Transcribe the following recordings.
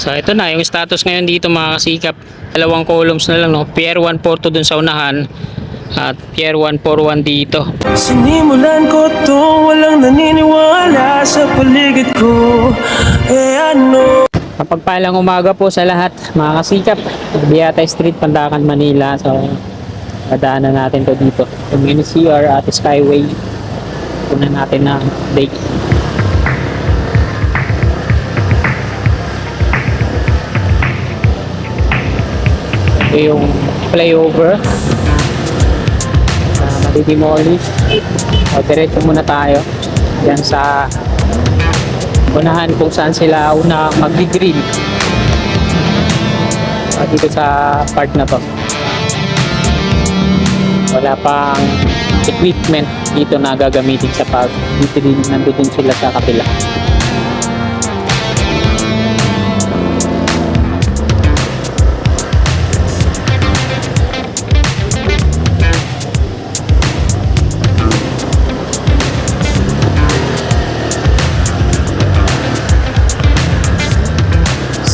So ito na yung status ngayon dito mga kasikap. Dalawang columns na lang, no? Pier 142 dun sa unahan at Pier 141 dito. Sinimulan ko to, walang naniniwala sa paligid ko. Ano? Kapagpalang umaga po sa lahat mga kasikap. Biata Street, Pandacan, Manila. So dadaanan natin to dito. Yung NCR at Skyway. Punan natin na date. Ito yung flyover. Madidemolish. O diretso muna tayo. Yan sa unahan kung saan sila una mag-grill. Dito sa part na to. Wala pang equipment dito na gagamitin sa pag-grill. Nandun sila sa kapila.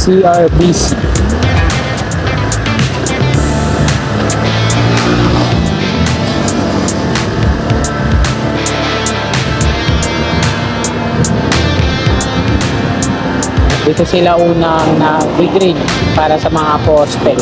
CRBC. Dito sila unang na-grade para sa mga apostle.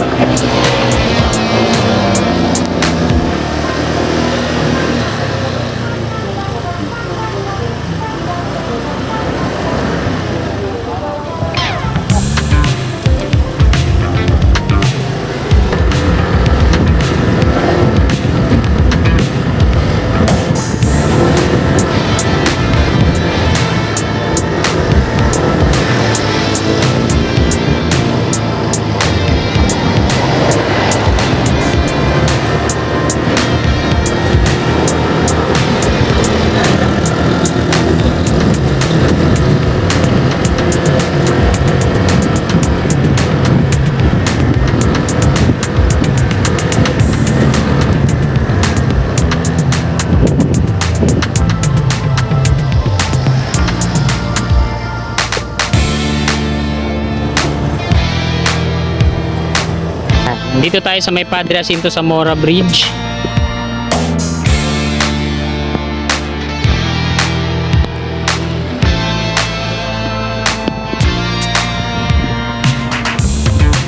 Dito tayo sa may Padre Jacinto Zamora Bridge.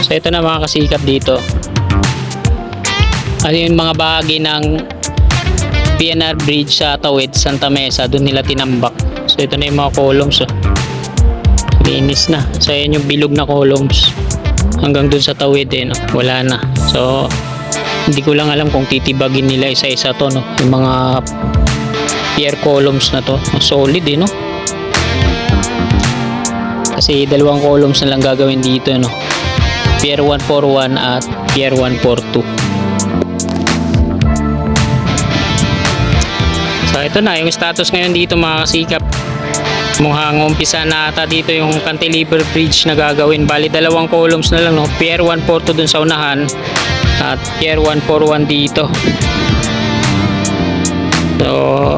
So ito na mga kasikap dito. Ano yung mga bahagi ng PNR Bridge sa Tawid, Santa Mesa, doon nila tinambak. So ito na yung mga columns. Linis na. So yan yung bilog na columns. Hanggang dun sa Tawid no? Wala na. So hindi ko lang alam kung titibagin nila isa-isa to, no? Yung mga pier columns na to. Solid no? Kasi dalawang columns na lang gagawin dito, no? Pier 141 at Pier 142. So ito na yung status ngayon dito mga kasikap. Mukhang umpisa na ata dito yung cantilever bridge na gagawin. Bali dalawang columns na lang, no? Pier 142 dun sa unahan at Pier 141 dito. So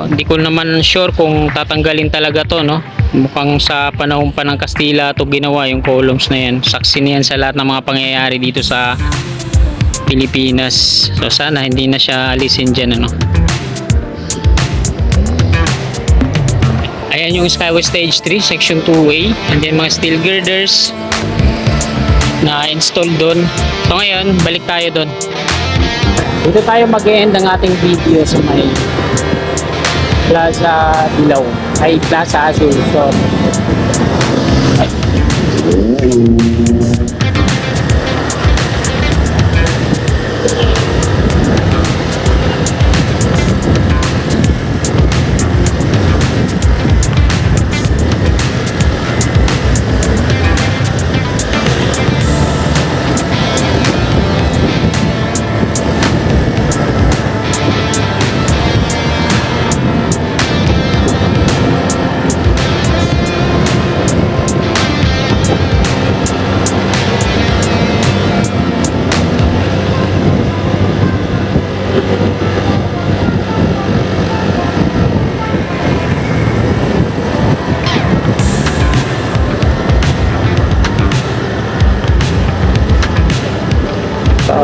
hindi ko naman sure kung tatanggalin talaga to, no? Mukhang sa panahon pa ng Kastila to ginawa yung columns na yan. Saksi niyan sa lahat ng mga pangyayari dito sa Pilipinas. So sana hindi na siya alisin dyan, ano? Ayan yung Skyway Stage 3, Section 2A. And then mga steel girders na install doon. So ngayon, balik tayo doon. Dito tayo mag-e-end ang ating video sa may Plaza Dilaw. Ay, Plaza Azul. So,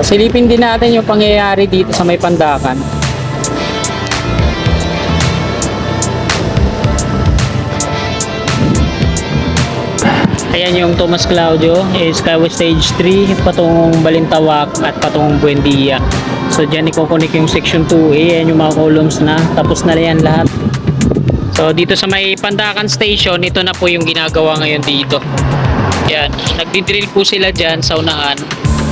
silipin din natin yung pangyayari dito sa may Pandakan. Ayan yung Tomas Claudio, Skyway Stage 3, patungong Balintawak at patungong Buendia. So dyan ikukunik yung section 2A, ayan yung mga columns na, tapos na yan lahat. So dito sa may Pandakan Station, ito na po yung ginagawa ngayon dito. Yan, nagdi-drill po sila dyan sa unahan.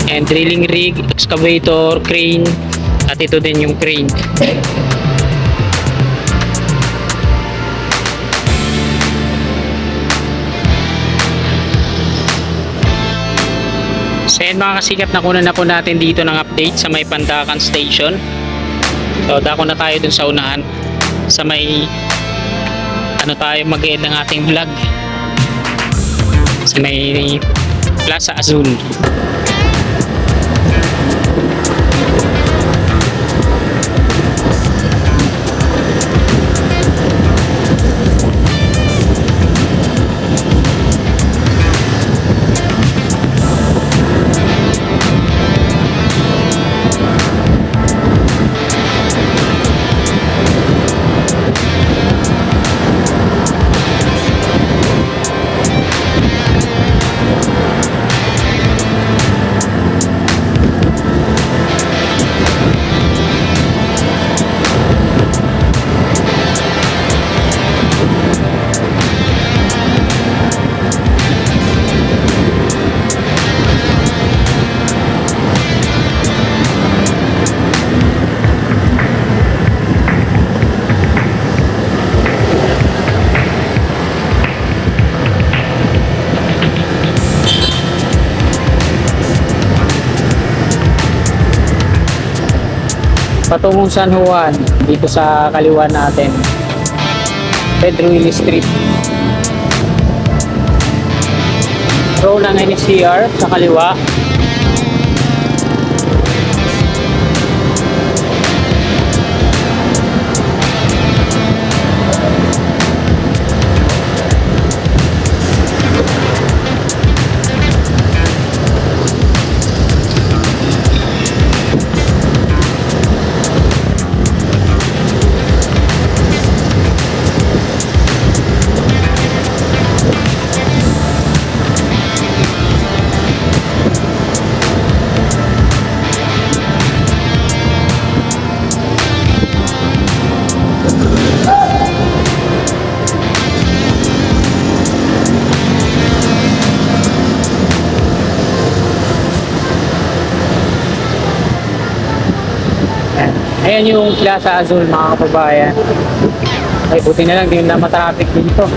And drilling rig, excavator, crane, at ito din yung crane. So yan mga kasikap, nakuha na po natin dito ng update sa may Pandakan Station. So dako na tayo dun sa unahan. Sa may tayo mag-end ng ating vlog. Sa may Plaza Azul. Patungong San Juan, dito sa kaliwa natin, Pedro Willis Street. Row ng NCR sa kaliwa. Ayan yung Plaza Azul mga kababayan. Ay buti na lang, di na matraffic dito.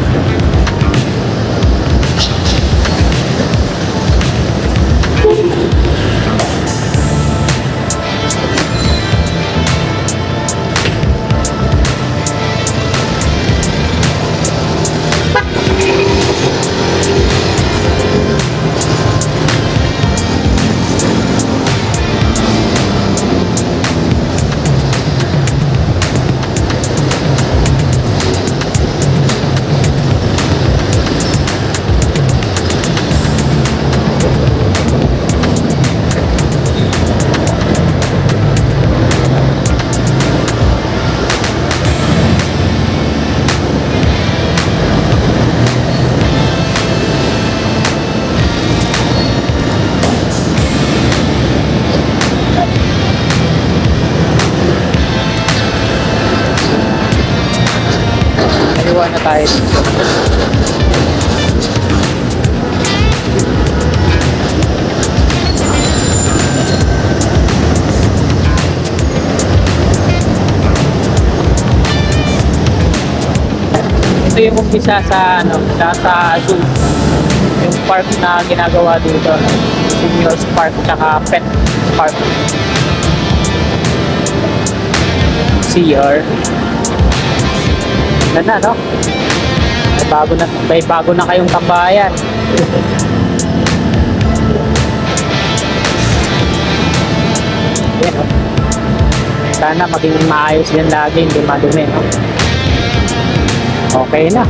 Kaliwa na tayo. Ito yung umpisa sa sa Azul. Yung park na ginagawa dito. Seniors Park tsaka Pet Park. CR. Ganda, no? May bago na kayong tambayan. Yan, no? Sana maging maayos din lagi, hindi madumi, no? Okay na.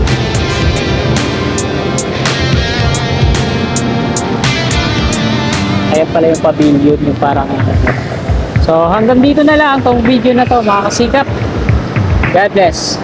Kaya pala yung pavilion, yung parang so hanggang dito na lang tong video na to mga kasikap. God bless.